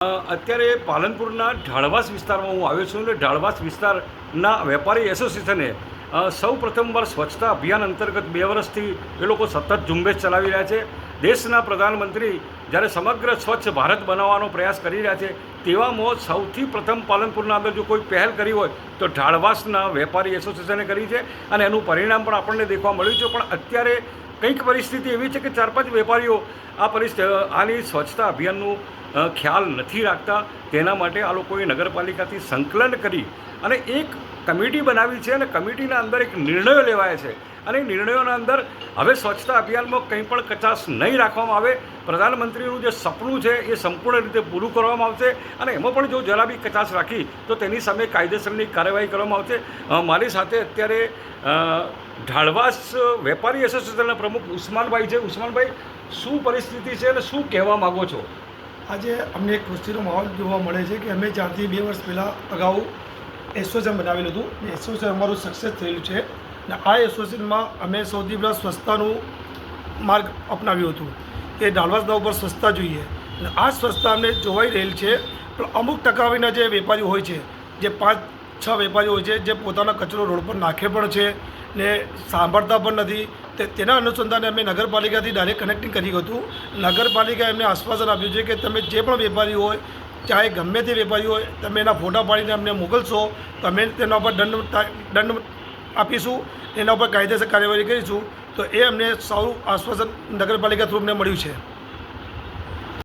અત્યારે પાલનપુરના ઢાળવાસ વિસ્તારમાં હું આવ્યો છું અને ઢાળવાસ વિસ્તારના વેપારી એસોસિએશને સૌ પ્રથમવાર સ્વચ્છતા અભિયાન અંતર્ગત 2 વર્ષથી એ લોકો સતત ઝુંબેશ ચલાવી રહ્યા છે. દેશના પ્રધાનમંત્રી જ્યારે સમગ્ર સ્વચ્છ ભારત બનાવવાનો પ્રયાસ કરી રહ્યા છે તેવામાં સૌથી પ્રથમ પાલનપુરના અંદર જો કોઈ પહેલ કરી હોય તો ઢાળવાસના વેપારી એસોસિએશને કરી છે અને એનું પરિણામ પણ આપણને દેખવા મળ્યું છે. પણ અત્યારે કંઈક પરિસ્થિતિ એવી છે કે 4-5 વેપારીઓ આની સ્વચ્છતા અભિયાનનું ખ્યાલ નથી રાખતા. તેના માટે આ લોકોએ નગરપાલિકાથી સંકલન કરી અને એક કમિટી બનાવી છે અને કમિટીના અંદર એક નિર્ણયો લેવાયા છે અને એ નિર્ણયોના અંદર હવે સ્વચ્છતા અભિયાનમાં કંઈ પણ કચાશ નહીં રાખવામાં આવે. પ્રધાનમંત્રીનું જે સપનું છે એ સંપૂર્ણ રીતે પૂરું કરવામાં આવશે અને એમાં પણ જો જરા બી કચાશ રાખી તો તેની સામે કાયદેસરની કાર્યવાહી કરવામાં આવશે. મારી સાથે અત્યારે ઢાળવાસ વેપારી એસોસિએશનના પ્રમુખ ઉસ્માનભાઈ છે. ઉસ્માનભાઈ, શું પરિસ્થિતિ છે અને શું કહેવા માગો છો? આજે અમને એક ખુશીનો માહોલ જોવા મળે છે કે અમે 4 થી 2 વર્ષ પહેલાં અગાઉ એસોસિએશન બનાવેલું હતું. એસોસિએશન અમારું સક્સેસ થયેલું છે અને આ એસોસિએશનમાં અમે સૌથી પહેલાં સ્વચ્છતાનું માર્ગ અપનાવ્યું હતું કે ઢાળવાસના ઉપર સ્વચ્છતા જોઈએ અને આ સ્વચ્છતા અમને જોવાઈ રહેલ છે. પણ અમુક ટકાવીના જે વેપારીઓ હોય છે, જે 5-6 વેપારીઓ હોય છે, જે પોતાનો કચરો રોડ પર નાખે પણ છે ને સાંભળતા પણ નથી. તેના અનુસંધાને અમે નગરપાલિકાથી ડાયરેક્ટ કનેક્ટિંગ કર્યું હતું. નગરપાલિકાએ એમને આશ્વાસન આપ્યું છે કે તમે જે પણ વેપારી હોય, ચાહે ગમે તે વેપારી હોય, તમે એના ફોટા પાડીને અમને મોકલશો તો અમે તેના ઉપર દંડ આપીશું, એના ઉપર કાયદેસર કાર્યવાહી કરીશું. તો એ અમને સારું આશ્વાસન નગરપાલિકા થ્રુ અમને મળ્યું છે.